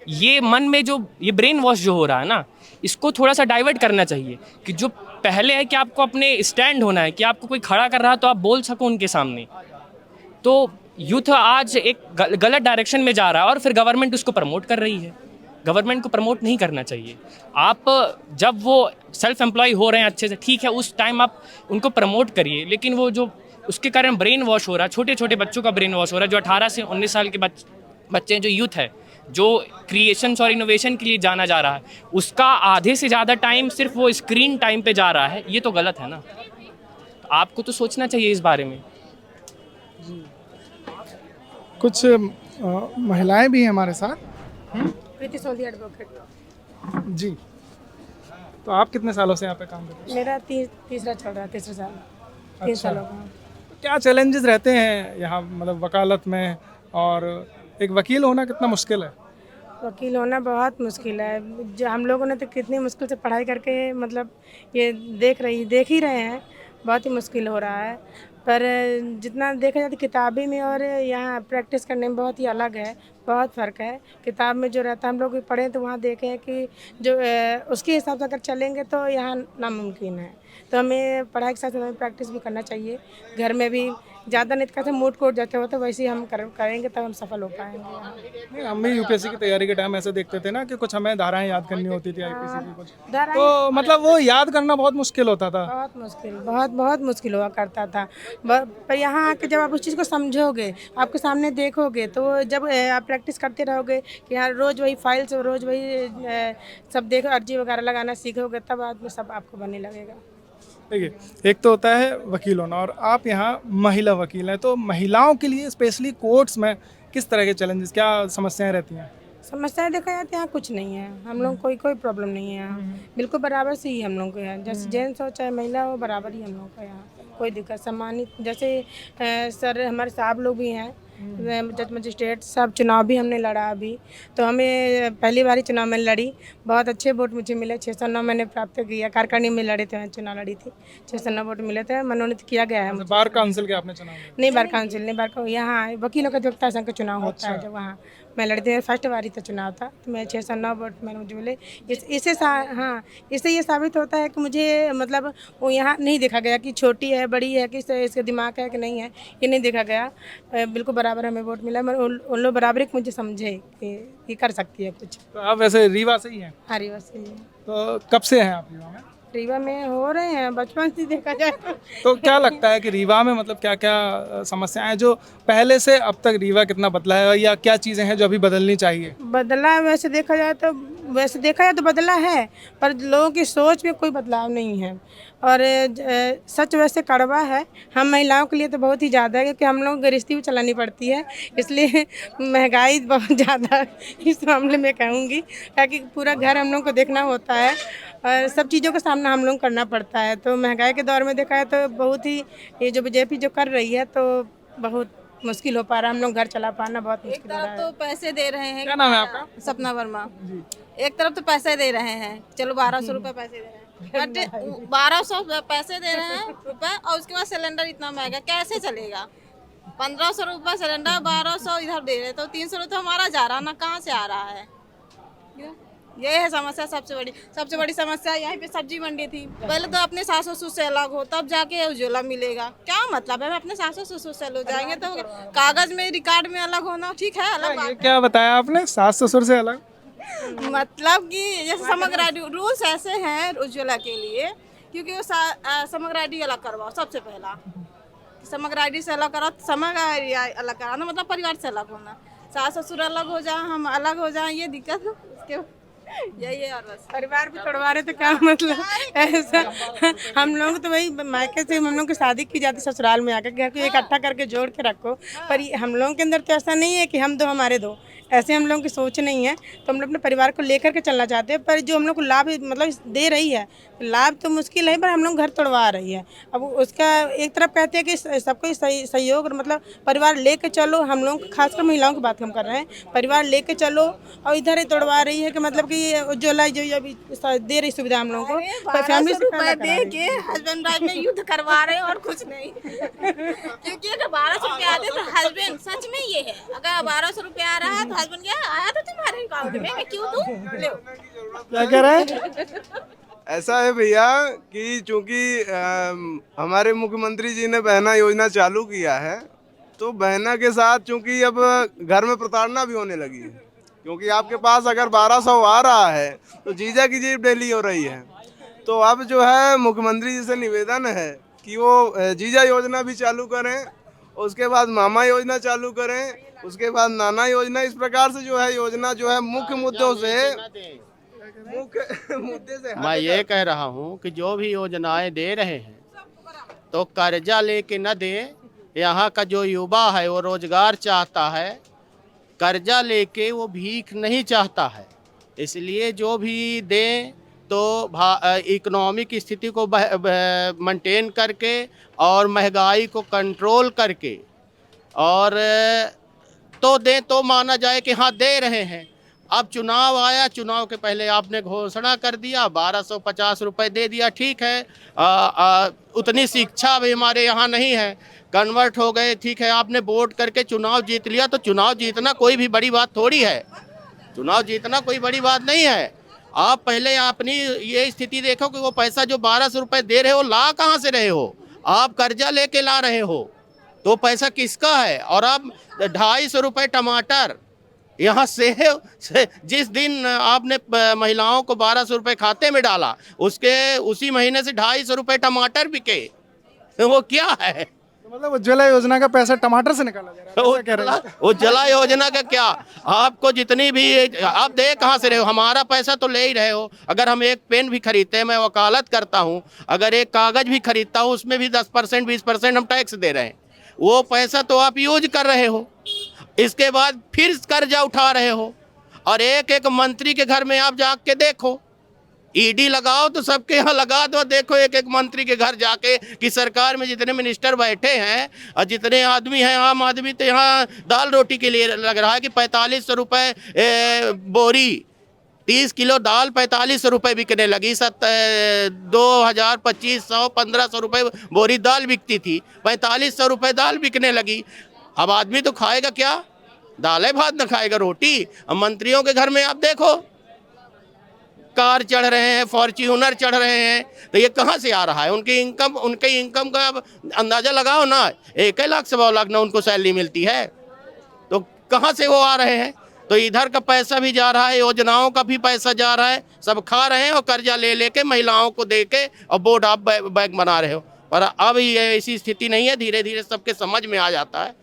ये मन में जो ये ब्रेन वॉश जो हो रहा है ना, इसको थोड़ा सा डाइवर्ट करना चाहिए। कि जो पहले है कि आपको अपने स्टैंड होना है, कि आपको कोई खड़ा कर रहा है तो आप बोल सको उनके सामने। तो यूथ आज एक गलत डायरेक्शन में जा रहा है और फिर गवर्नमेंट उसको प्रमोट कर रही है। गवर्नमेंट को प्रमोट नहीं करना चाहिए। आप जब वो सेल्फ एम्प्लॉय हो रहे हैं अच्छे से, ठीक है, उस टाइम आप उनको प्रमोट करिए। लेकिन वो जो उसके कारण ब्रेन वॉश हो रहा है, छोटे छोटे बच्चों का ब्रेन वॉश हो रहा है, जो 18 से 19 साल के बच्चे हैं, जो यूथ है, जो क्रिएशंस और इनोवेशन के लिए जाना जा रहा है, उसका आधे से ज़्यादा टाइम सिर्फ वो स्क्रीन टाइम पे जा रहा है। ये तो गलत है ना। तो आपको तो सोचना चाहिए इस बारे में। कुछ महिलाएं भी हैं हमारे साथ। प्रीति सोधी एडवोकेट। जी, तो आप कितने सालों से यहाँ पे काम कर रहे हैं? मेरा तीसरा चल रहा है, तीसरा साल, 3 अच्छा। सालों का। क्या चैलेंजेस रहते हैं यहाँ, मतलब वकालत में? और एक वकील होना कितना मुश्किल है? वकील होना बहुत मुश्किल है। जो हम लोगों ने तो कितनी मुश्किल से पढ़ाई करके मतलब ये देख ही रहे हैं, बहुत ही मुश्किल हो रहा है। पर जितना देखा जाए तो किताबी में और यहाँ प्रैक्टिस करने में बहुत ही अलग है, बहुत फ़र्क है। किताब में जो रहता है, हम लोग भी पढ़ें तो वहाँ देखें कि जो उसके हिसाब से अगर चलेंगे तो यहाँ नामुमकिन है। तो हमें पढ़ाई के साथ हमें प्रैक्टिस भी करना चाहिए। घर में भी ज़्यादा नहीं कहते मूड कोट जाते हो, तो वैसे ही हम करेंगे तब हम सफल हो पाएंगे यहाँ। नहीं, हम भी यूपीएससी की तैयारी के टाइम ऐसे देखते थे ना कि कुछ हमें धाराएं याद करनी होती थी, आईपीसी की कुछ, तो मतलब वो याद करना बहुत मुश्किल होता था। बहुत मुश्किल हुआ करता था। पर यहाँ आके जब आप उस चीज़ को समझोगे, आपके सामने देखोगे, तो जब आप प्रैक्टिस करते रहोगे कि यार रोज़ वही फाइल्स, रोज़ वही सब देखो, अर्जी वगैरह लगाना सीखोगे, तब आदमी सब आपको बनने लगेगा। देखिए, एक तो होता है वकील होना, और आप यहाँ महिला वकील हैं, तो महिलाओं के लिए स्पेशली कोर्ट्स में किस तरह के चैलेंजेस, क्या समस्याएं रहती हैं? समस्याएं देखा जाए तो यहाँ कुछ नहीं है। हम लोग कोई प्रॉब्लम नहीं है यहाँ, बिल्कुल बराबर से ही हम लोग को है। जैसे जेंट्स हो चाहे महिला हो, बराबर ही हम लोग का यहाँ कोई दिक्कत सम्मानित। जैसे सर हमारे साहब लोग भी हैं, जज मजिस्ट्रेट सब, चुनाव भी हमने लड़ा अभी। तो हमें पहली बार ही चुनाव में लड़ी, बहुत अच्छे वोट मुझे मिले, 609 मैंने प्राप्त किया। कारखानी में लड़े थे, चुनाव लड़ी थी, 609 वोट मिले थे, मनोनीत किया गया है। बार काउंसिल के आपने चुनाव? नहीं, बार काउंसिल नहीं, बार यहाँ वकीलों का अधिवक्ता संघ का चुनाव होता है, जब वहाँ मैं लड़ी थी, फर्स्ट बारी तो चुनाव था, तो मैं 609 वोट मैंने मुझे मिले। इससे ये साबित होता है कि मुझे मतलब वो यहाँ नहीं देखा गया कि छोटी है बड़ी है, कि इसका दिमाग है कि नहीं है, ये नहीं देखा गया। बिल्कुल बराबर हमें वोट मिला। मैं उन लोग बराबरी को मुझे समझे कि ये कर सकती है कुछ। तो आप वैसे रीवा से ही हैं? हाँ, रीवा से ही। तो कब से हैं आप रीवा में? रीवा में हो रहे हैं बचपन से देखा जाए। तो क्या लगता है कि रीवा में मतलब क्या क्या समस्याएं हैं जो पहले से अब तक रीवा कितना बदला है, या क्या चीज़ें हैं जो अभी बदलनी चाहिए? बदला वैसे देखा जाए तो बदला है, पर लोगों की सोच में कोई बदलाव नहीं है। और सच वैसे कड़वा है हम महिलाओं के लिए तो बहुत ही ज़्यादा है, क्योंकि हम लोग गृहस्थी भी चलानी पड़ती है, इसलिए महंगाई बहुत ज़्यादा इस मामले में कहूँगी, ताकि पूरा घर हम लोग को देखना होता है और सब चीज़ों का सामना हम लोग करना पड़ता है। तो महंगाई के दौर में देखा है तो बहुत ही, ये जो बीजेपी जो कर रही है तो बहुत मुश्किल हो पा रहा है, हम लोग घर चला पाना बहुत मुश्किल हो रहा है। एक तरफ तो पैसे दे रहे हैं, क्या नाम है आपका? सपना वर्मा। एक तरफ तो पैसे दे रहे हैं, चलो 1200 रुपये पैसे दे रहे हैं, बट 1200 पैसे दे रहे हैं रुपये, और उसके बाद सिलेंडर इतना महंगा कैसे चलेगा? 1500 रुपये सिलेंडर, 1200 इधर दे रहे, तो 300 रुपये तो हमारा जा रहा ना, कहाँ से आ रहा है? ये है समस्या सबसे बड़ी समस्या। यहाँ पे सब्जी मंडी थी, पहले तो अपने सास ससुर से अलग हो तब जाके उज्ज्वला मिलेगा। क्या मतलब है, हम अपने सास ससुर से अलग जाएंगे तो कागज में रिकॉर्ड में अलग होना ठीक है, अलग बात है। क्या बताया आपने, सास ससुर से अलग? मतलब कि जैसे समग्र आईडी रूल्स ऐसे हैं उज्ज्वला के लिए, क्योंकि वो समग्र आईडी अलग करवाओ सबसे पहला, समग्र आईडी से अलग कराओ। समग्र आईडी अलग कराना मतलब परिवार से अलग होना, सास ससुर अलग हो जाए, हम अलग हो जाए, ये दिक्कत है उसके यही है। और बस परिवार भी तोड़वा रहे तो क्या मतलब ऐसा। हम लोग तो वही मायके से हम लोग की शादी की जाती ससुराल में आकर, घर को इकट्ठा करके जोड़ के रखो, पर हम लोगों के अंदर तो ऐसा नहीं है कि हम दो हमारे दो, ऐसे हम लोगों की सोच नहीं है। तो हम लोग अपने परिवार को लेकर के चलना चाहते हैं, पर जो हम लोग को लाभ मतलब दे रही है, लाभ तो मुश्किल है, पर हम लोग घर तोड़वा रही है। अब उसका एक तरफ कहते हैं कि सबको सहयोग मतलब परिवार लेके चलो, हम लोग खासकर महिलाओं की बात हम कर रहे हैं, परिवार लेके चलो, और इधर ही तोड़वा रही है कि मतलब कि उज्ज्वला जो अभी दे रही सुविधा हम लोगों को, फैमिली से दे के हस्बैंड वाइफ में युद्ध करवा रहे हैं और कुछ नहीं। क्योंकि अगर 1200 रुपया आते तो हस्बैंड, सच में ये है, अगर 1200 रुपया आ रहा है तो हस्बैंड क्या आया तो तुम्हारे अकाउंट में, मैं क्यों दूं, लो। क्या कह रहे हैं? ऐसा है भैया कि चूंकि हमारे मुख्यमंत्री जी ने बहना योजना चालू किया है, तो बहना के साथ चूंकि अब घर में प्रताड़ना भी होने लगी है, क्योंकि आपके पास अगर 1200 आ रहा है तो जीजा की जेब डेली हो रही है। तो अब जो है मुख्यमंत्री जी से निवेदन है कि वो जीजा योजना भी चालू करें, उसके बाद मामा योजना चालू करें, उसके बाद नाना योजना, इस प्रकार से जो है योजना जो है मुख्य मुद्दों से मैं ये कह रहा हूँ कि जो भी योजनाएं दे रहे हैं तो कर्जा लेके न दे। यहाँ का जो युवा है वो रोजगार चाहता है, कर्जा लेके वो भीख नहीं चाहता है। इसलिए जो भी दें तो इकोनॉमिक स्थिति को मेंटेन करके और महंगाई को कंट्रोल करके और तो दें तो माना जाए कि हाँ दे रहे हैं। अब चुनाव आया, चुनाव के पहले आपने घोषणा कर दिया 1250 रुपये दे दिया, ठीक है। उतनी शिक्षा भी हमारे यहाँ नहीं है, कन्वर्ट हो गए, ठीक है। आपने वोट करके चुनाव जीत लिया, तो चुनाव जीतना कोई भी बड़ी बात थोड़ी है, चुनाव जीतना कोई बड़ी बात नहीं है। आप पहले अपनी ये स्थिति देखो कि वो पैसा जो 1200 रुपये दे रहे हो ला कहाँ से रहे हो, आप कर्जा लेके ला रहे हो, तो पैसा किसका है। और अब 250 रुपये टमाटर, यहाँ से जिस दिन आपने महिलाओं को 1200 रुपये खाते में डाला, उसी महीने से 250 रुपये टमाटर बिके, वो क्या है। मतलब उज्ज्वला योजना का पैसा टमाटर से निकाला जा रहा है। उज्ज्वला योजना का क्या, आपको जितनी भी आप दे कहाँ से रहे हो, हमारा पैसा तो ले ही रहे हो। अगर हम एक पेन भी खरीदते हैं, मैं वकालत करता हूँ, अगर एक कागज भी खरीदता हूँ उसमें भी 10% 20% हम टैक्स दे रहे हैं, वो पैसा तो आप यूज कर रहे हो। इसके बाद फिर कर्जा उठा रहे हो, और एक एक मंत्री के घर में आप जाके देखो, ईडी लगाओ तो सबके यहाँ लगा दो, देखो एक एक मंत्री के घर जाके कि सरकार में जितने मिनिस्टर बैठे हैं और जितने आदमी हैं, आम आदमी तो यहाँ दाल रोटी के लिए लग रहा है कि 4500 रुपये बोरी, 30 किलो दाल 4500 रुपये बिकने लगी। 2000 2500 1500 रुपये बोरी दाल बिकती थी, 4500 रुपये दाल बिकने लगी। अब आदमी तो खाएगा क्या, दाल भात न खाएगा रोटी। अब मंत्रियों के घर में आप देखो, कार चढ़ रहे हैं, फॉर्च्यूनर चढ़ रहे हैं, तो ये कहाँ से आ रहा है। उनके इनकम का अंदाज़ा लगाओ ना, 1 लाख 1.25 लाख ना उनको सैलरी मिलती है, तो कहाँ से वो आ रहे हैं। तो इधर का पैसा भी जा रहा है, योजनाओं का भी पैसा जा रहा है, सब खा रहे हैं और कर्जा ले लेके महिलाओं को दे के और बोर्ड आप बैग बना रहे हो। पर अब ये ऐसी स्थिति नहीं है, धीरे धीरे सबके समझ में आ जाता है।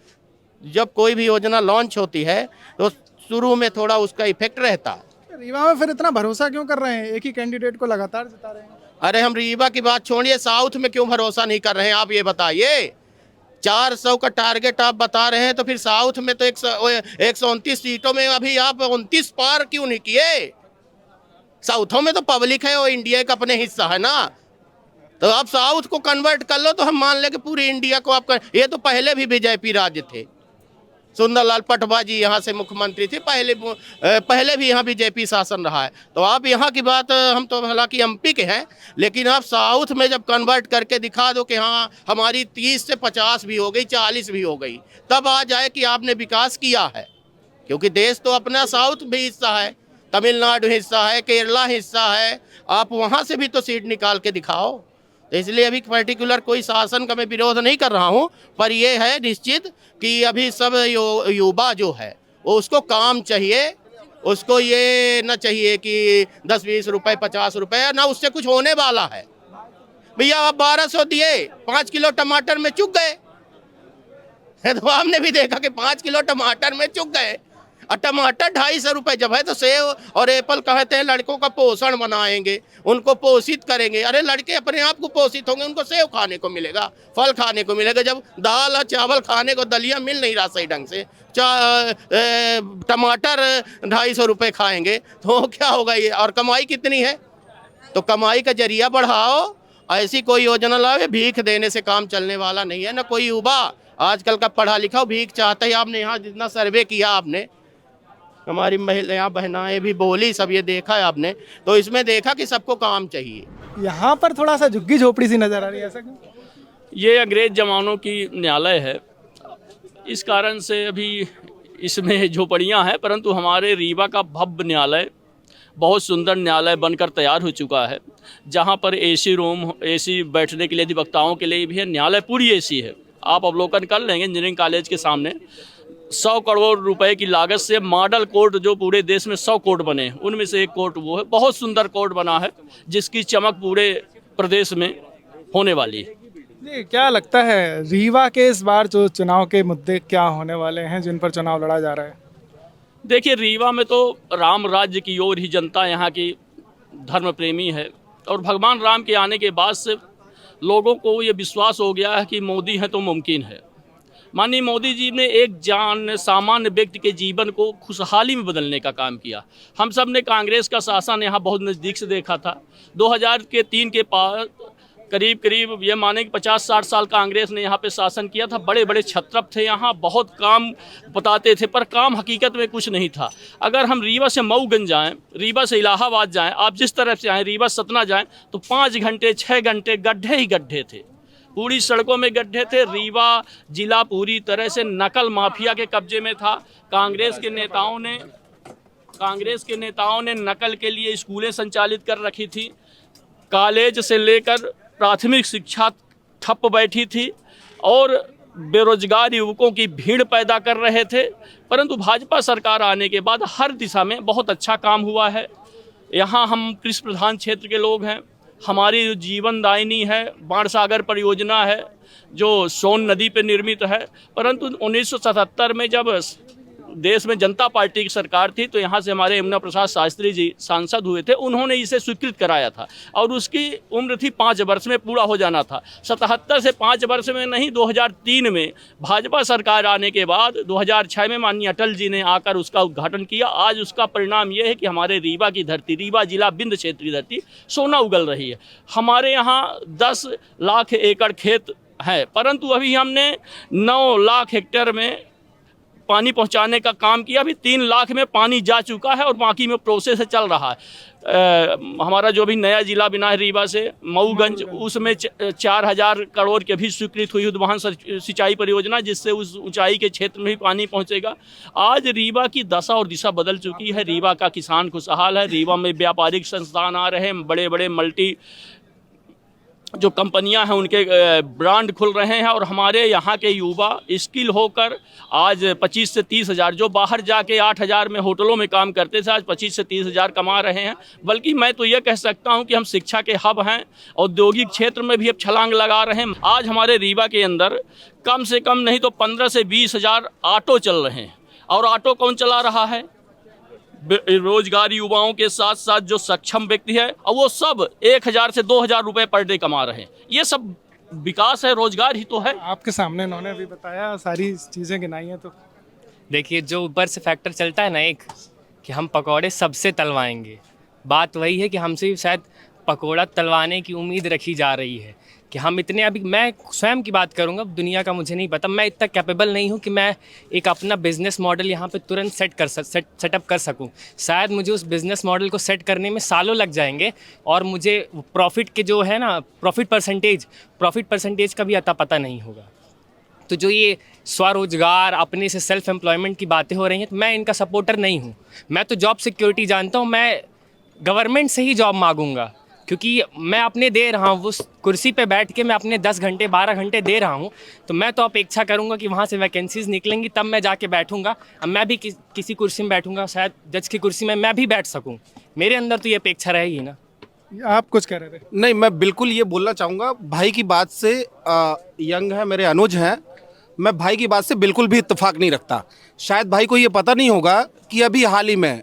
जब कोई भी योजना लॉन्च होती है तो शुरू में थोड़ा उसका इफेक्ट रहता है। रीवा में फिर इतना भरोसा क्यों कर रहे हैं, एक ही कैंडिडेट को लगातार जिता रहे हैं? अरे हम रीवा की बात छोड़िए, साउथ में क्यों भरोसा नहीं कर रहे हैं आप ये बताइए। 400 का टारगेट आप बता रहे हैं, तो फिर साउथ में तो 129 सीटों में अभी आप 29 पार क्यों नहीं किए। साउथों में तो पब्लिक है, वो इंडिया का अपने हिस्सा है ना, तो आप साउथ को कन्वर्ट कर लो तो हम मान ले कि पूरी इंडिया को आप ये तो पहले भी बीजेपी राज्य थे, सुंदरलाल पटवा जी यहाँ से मुख्यमंत्री थे, पहले भी यहाँ बीजेपी शासन रहा है। तो आप यहाँ की बात, हम तो हालांकि एमपी के हैं, लेकिन आप साउथ में जब कन्वर्ट करके दिखा दो कि हाँ हमारी 30 से 50 भी हो गई, 40 भी हो गई, तब आ जाए कि आपने विकास किया है। क्योंकि देश तो अपना साउथ भी हिस्सा है, तमिलनाडु हिस्सा है, केरला हिस्सा है, आप वहाँ से भी तो सीट निकाल के दिखाओ। तो इसलिए अभी पर्टिकुलर कोई शासन का मैं विरोध नहीं कर रहा हूँ, पर यह है निश्चित कि अभी सब युवा जो है वो उसको काम चाहिए, उसको ये न चाहिए कि 10-20 रुपए 50 रुपए, ना उससे कुछ होने वाला है। भैया आप 1200 दिए, 5 किलो टमाटर में चुक गए। तो आपने भी देखा कि 5 किलो टमाटर में चुक गए, और टमाटर 250 रुपए जब है तो सेव और एप्पल कहते हैं लड़कों का पोषण बनाएंगे, उनको पोषित करेंगे। अरे लड़के अपने आप को पोषित होंगे, उनको सेव खाने को मिलेगा, फल खाने को मिलेगा। जब दाल और चावल खाने को दलिया मिल नहीं रहा सही ढंग से, टमाटर 250 रुपए खाएंगे तो क्या होगा ये? और कमाई कितनी है? तो कमाई का जरिया बढ़ाओ, ऐसी कोई योजना लाओ। भीख देने से काम चलने वाला नहीं है। ना कोई युवा आजकल का पढ़ा लिखा भीख चाहता है। आपने यहाँ जितना सर्वे किया, आपने हमारी महिलाएं बहनाएं भी बोली, सब ये देखा है आपने, तो इसमें देखा कि सबको काम चाहिए। यहाँ पर थोड़ा सा झुग्गी झोपड़ी सी नजर आ रही है, ऐसा क्यों? ये अंग्रेज जमानों की न्यायालय है, इस कारण से अभी इसमें झोपड़ियाँ हैं, परंतु हमारे रीवा का भव्य न्यायालय बहुत सुंदर न्यायालय बनकर तैयार हो चुका है, जहाँ पर एसी रूम, एसी बैठने के लिए अधिवक्ताओं के लिए भी है। न्यायालय पूरी एसी है, आप अवलोकन कर लेंगे। इंजीनियरिंग कॉलेज के सामने 100 करोड़ रुपए की लागत से मॉडल कोर्ट, जो पूरे देश में 100 कोर्ट बने, उनमें से एक कोर्ट वो है। बहुत सुंदर कोर्ट बना है, जिसकी चमक पूरे प्रदेश में होने वाली है। जी, क्या लगता है रीवा के इस बार जो चुनाव के मुद्दे क्या होने वाले हैं जिन पर चुनाव लड़ा जा रहा है? देखिए, रीवा में तो राम राज्य की ओर ही जनता यहाँ की धर्म प्रेमी है, और भगवान राम के आने के बाद से लोगों को ये विश्वास हो गया है कि मोदी है तो मुमकिन है। माननीय मोदी जी ने एक सामान्य व्यक्ति के जीवन को खुशहाली में बदलने का काम किया। हम सब ने कांग्रेस का शासन यहाँ बहुत नज़दीक से देखा था। 2003 के पास करीब ये माने कि 50-60 साल कांग्रेस ने यहाँ पे शासन किया था। बड़े बड़े छत्रप थे यहाँ, बहुत काम बताते थे, पर काम हकीकत में कुछ नहीं था। अगर हम रीवा से मऊगंज जाएँ, रीवा से इलाहाबाद जाएँ, आप जिस तरफ से आएँ, रीवा सतना जाएँ, तो 5 घंटे 6 घंटे गड्ढे ही गड्ढे थे, पूरी सड़कों में गड्ढे थे। रीवा जिला पूरी तरह से नकल माफिया के कब्जे में था। कांग्रेस के नेताओं ने नकल के लिए स्कूलें संचालित कर रखी थी। कॉलेज से लेकर प्राथमिक शिक्षा ठप बैठी थी, और बेरोजगार युवकों की भीड़ पैदा कर रहे थे। परंतु भाजपा सरकार आने के बाद हर दिशा में बहुत अच्छा काम हुआ है। यहाँ हम कृषि प्रधान क्षेत्र के लोग हैं। हमारी जो जीवन दायिनी है बाणसागर परियोजना है, जो सोन नदी पर निर्मित है, परंतु 1977 में जब देश में जनता पार्टी की सरकार थी, तो यहाँ से हमारे यमुना प्रसाद शास्त्री जी सांसद हुए थे, उन्होंने इसे स्वीकृत कराया था, और उसकी उम्र थी 5 वर्ष में पूरा हो जाना था। 77 से 5 वर्ष में नहीं, 2003 में भाजपा सरकार आने के बाद 2006 में माननीय अटल जी ने आकर उसका उद्घाटन किया। आज उसका परिणाम ये है कि हमारे रीवा की धरती, रीवा जिला बिंद क्षेत्रीय धरती सोना उगल रही है। हमारे यहाँ 10 लाख एकड़ खेत है, परंतु अभी हमने 9 लाख हेक्टेयर में पानी पहुंचाने का काम किया। अभी 3 लाख में पानी जा चुका है, और बाकी में प्रोसेस चल रहा है। हमारा जो भी नया जिला बना है रीवा से मऊगंज, उसमें 4000 करोड़ की भी स्वीकृत हुई उद्वहन सिंचाई परियोजना, जिससे उस ऊंचाई के क्षेत्र में भी पानी पहुंचेगा। आज रीवा की दशा और दिशा बदल चुकी है। रीवा का किसान खुशहाल है। रीवा में व्यापारिक संस्थान आ रहे हैं, बड़े बड़े मल्टी जो कंपनियां हैं उनके ब्रांड खुल रहे हैं, और हमारे यहाँ के युवा स्किल होकर आज 25 से 30 हज़ार, जो बाहर जाके 8,000 में होटलों में काम करते थे, आज 25 से 30 हज़ार कमा रहे हैं। बल्कि मैं तो ये कह सकता हूँ कि हम शिक्षा के हब हैं, औद्योगिक क्षेत्र में भी अब छलांग लगा रहे हैं। आज हमारे रीवा के अंदर कम से कम नहीं तो 15 से 20 हज़ार ऑटो चल रहे हैं। और ऑटो कौन चला रहा है? रोजगार युवाओं के साथ साथ जो सक्षम व्यक्ति है, और वो सब 1000 से 2000 रुपए पर डे कमा रहे हैं। ये सब विकास है, रोजगार ही तो है। आपके सामने उन्होंने भी बताया, सारी चीज़ें गिनाई हैं। तो देखिए, जो ऊपर से फैक्टर चलता है ना एक, कि हम पकौड़े सबसे तलवाएंगे, बात वही है कि हमसे शायद पकौड़ा तलवाने की उम्मीद रखी जा रही है कि हम इतने, अभी मैं स्वयं की बात करूंगा, दुनिया का मुझे नहीं पता, मैं इतना कैपेबल नहीं हूं कि मैं एक अपना बिज़नेस मॉडल यहाँ पे तुरंत सेटअप कर सकूं। शायद मुझे उस बिज़नेस मॉडल को सेट करने में सालों लग जाएंगे, और मुझे प्रॉफिट के जो है ना प्रॉफिट परसेंटेज का भी अता पता नहीं होगा। तो जो ये स्वरोजगार अपने से सेल्फ एम्प्लॉयमेंट की बातें हो रही हैं, तो मैं इनका सपोर्टर नहीं हूँ। मैं तो जॉब सिक्योरिटी जानता हूँ, मैं गवर्नमेंट से ही जॉब मांगूंगा, क्योंकि मैं अपने दे रहा हूँ उस कुर्सी पे बैठ के, मैं अपने 10 घंटे 12 घंटे दे रहा हूँ, तो मैं तो अपेक्षा करूँगा कि वहाँ से वैकेंसीज निकलेंगी तब मैं जाके बैठूँगा। अब मैं भी किसी कुर्सी में बैठूँगा, शायद जज की कुर्सी में मैं भी बैठ सकूँ, मेरे अंदर तो ये अपेक्षा रहेगी ना। आप कुछ कह रहे थे? नहीं, मैं बिल्कुल ये बोलना चाहूँगा भाई की बात से, यंग है, मेरे अनुज हैं, मैं भाई की बात से बिल्कुल भी इत्तेफाक नहीं रखता। शायद भाई को ये पता नहीं होगा कि अभी हाल ही में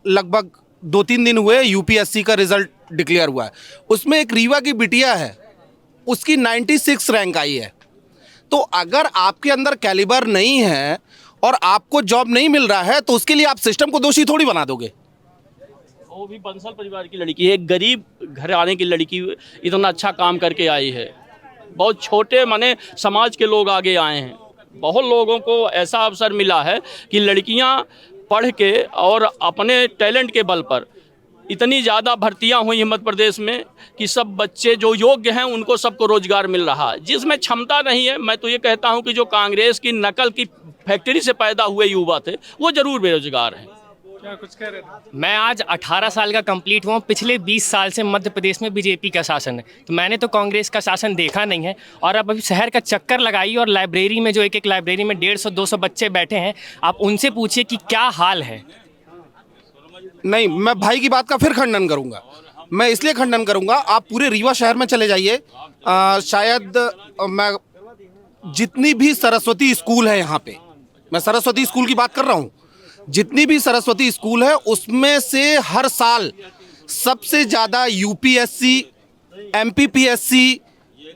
लगभग 2-3 दिन हुए यूपीएससी का रिजल्ट डिक्लेयर हुआ है, उसमें एक रीवा की बिटिया है, उसकी 96 रैंक आई है। तो अगर आपके अंदर कैलिबर नहीं है और आपको जॉब नहीं मिल रहा है तो उसके लिए आप सिस्टम को दोषी थोड़ी बना दोगे। वो भी बंसल परिवार की लड़की है, एक गरीब घर आने की लड़की, इतना अच्छा काम करके आई है। बहुत छोटे माने समाज के लोग आगे आए हैं। बहुत लोगों को ऐसा अवसर मिला है कि लड़कियां पढ़ के और अपने टैलेंट के बल पर इतनी ज़्यादा भर्तियां हुई हैं मध्य प्रदेश में कि सब बच्चे जो योग्य हैं उनको सबको रोजगार मिल रहा है। जिसमें क्षमता नहीं है, मैं तो ये कहता हूं कि जो कांग्रेस की नकल की फैक्ट्री से पैदा हुए युवा थे वो जरूर बेरोजगार हैं। क्या कुछ कह रहे थे? मैं आज 18 साल का कंप्लीट हुआ हूँ। पिछले 20 साल से मध्य प्रदेश में बीजेपी का शासन है, तो मैंने तो कांग्रेस का शासन देखा नहीं है। और अब अभी शहर का चक्कर लगाइए और लाइब्रेरी में जो एक लाइब्रेरी में 150-200 बच्चे बैठे हैं, आप उनसे पूछिए कि क्या हाल है। नहीं, मैं भाई की बात का फिर खंडन करूंगा। मैं इसलिए खंडन करूंगा, आप पूरे रीवा शहर में चले जाइए, शायद मैं जितनी भी सरस्वती स्कूल है यहाँ पे, मैं सरस्वती स्कूल की बात कर रहा हूँ, जितनी भी सरस्वती स्कूल है उसमें से हर साल सबसे ज़्यादा यूपीएससी, एमपीपीएससी,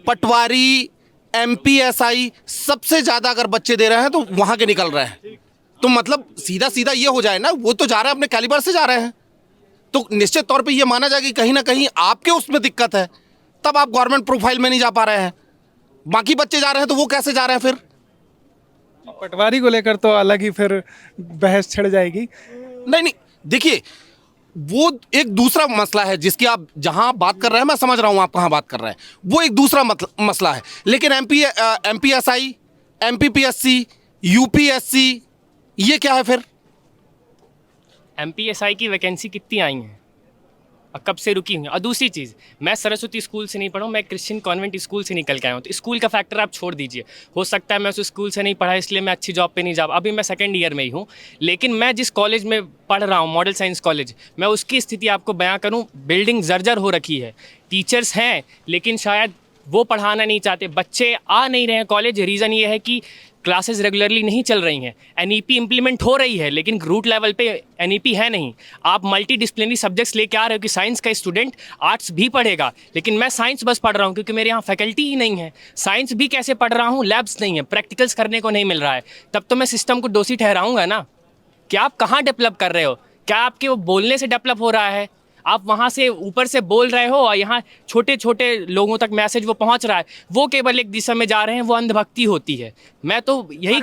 पटवारी, एमपीएसआई सबसे ज़्यादा अगर बच्चे दे रहे हैं तो वहाँ के निकल रहे हैं। तो मतलब सीधा सीधा ये हो जाए ना, वो तो जा रहे हैं अपने कैलिबर से जा रहे हैं, तो निश्चित तौर पे ये माना जाए कि कहीं ना कहीं आपके उसमें दिक्कत है, तब आप गवर्नमेंट प्रोफाइल में नहीं जा पा रहे हैं। बाकी बच्चे जा रहे हैं तो वो कैसे जा रहे हैं फिर? पटवारी को लेकर तो अलग ही फिर बहस छिड़ जाएगी। नहीं, देखिए वो एक दूसरा मसला है जिसकी आप जहां बात कर रहे हैं, मैं समझ रहा हूं आप कहां बात कर रहे हैं, वो एक दूसरा मसला है। लेकिन एमपीएसआई, एमपीपीएससी, यूपीएससी, ये क्या है फिर? एमपीएसआई की वैकेंसी कितनी आई हैं और कब से रुकी हुई हैं? और दूसरी चीज़, मैं सरस्वती स्कूल से नहीं पढ़ा हूँ, मैं क्रिश्चियन कॉन्वेंट स्कूल से निकल के आया हूँ। तो स्कूल का फैक्टर आप छोड़ दीजिए, हो सकता है मैं उस स्कूल से नहीं पढ़ा इसलिए मैं अच्छी जॉब पे नहीं जा, अभी मैं 2nd ईयर में ही हूँ। लेकिन मैं जिस कॉलेज में पढ़ रहा हूँ, मॉडल साइंस कॉलेज, मैं उसकी स्थिति आपको बयां करूँ, बिल्डिंग जर्जर हो रखी है। टीचर्स हैं लेकिन शायद वो पढ़ाना नहीं चाहते, बच्चे आ नहीं रहे हैं कॉलेज। रीज़न ये है कि क्लासेस रेगुलरली नहीं चल रही हैं। एनईपी इम्प्लीमेंट हो रही है लेकिन रूट लेवल पे एनईपी है नहीं। आप मल्टी डिसिप्लिनरी सब्जेक्ट्स लेके आ रहे हो कि साइंस का स्टूडेंट आर्ट्स भी पढ़ेगा, लेकिन मैं साइंस बस पढ़ रहा हूँ क्योंकि मेरे यहाँ फैकल्टी ही नहीं है। साइंस भी कैसे पढ़ रहा हूँ, लैब्स नहीं है, प्रैक्टिकल्स करने को नहीं मिल रहा है, तब तो मैं सिस्टम को दोषी ठहराऊँगा ना कि आप कहाँ डेवलप कर रहे हो। क्या आपके वो बोलने से डेवलप हो रहा है? आप वहाँ से ऊपर से बोल रहे हो और यहाँ छोटे छोटे लोगों तक मैसेज वो पहुँच रहा है, वो केवल एक दिशा में जा रहे हैं, वो अंधभक्ति होती है। मैं तो यही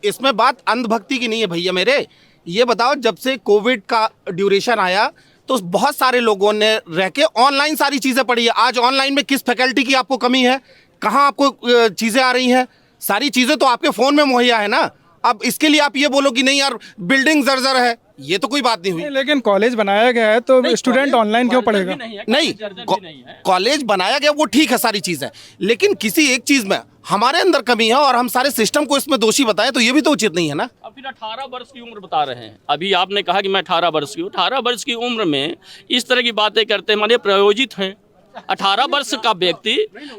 इसमें बात अंधभक्ति की नहीं है भैया मेरे। ये बताओ, जब से कोविड का ड्यूरेशन आया तो बहुत सारे लोगों ने रह के ऑनलाइन सारी चीज़ें पढ़ी है। आज ऑनलाइन में किस फैकल्टी की आपको कमी है? कहाँ आपको चीज़ें आ रही हैं? सारी चीज़ें तो आपके फ़ोन में मुहैया है ना। अब इसके लिए आप ये बोलो कि नहीं यार बिल्डिंग जर्जर है, ये तो कोई बात नहीं हुई। लेकिन कॉलेज बनाया गया है तो स्टूडेंट ऑनलाइन क्यों पढ़ेगा? नहीं, कॉलेज बनाया गया वो ठीक है, सारी चीज़ है, लेकिन किसी एक चीज़ में हमारे अंदर कमी है और हम सारे सिस्टम को इसमें दोषी बताएं तो ये भी तो उचित नहीं है ना। अब फिर 18 वर्ष की उम्र बता रहे हैं। अभी आपने कहा कि मैं 18 वर्ष की हूँ। 18 वर्ष की उम्र में इस तरह की बातें करते माने प्रयोजित हैं। 18 वर्ष का व्यक्ति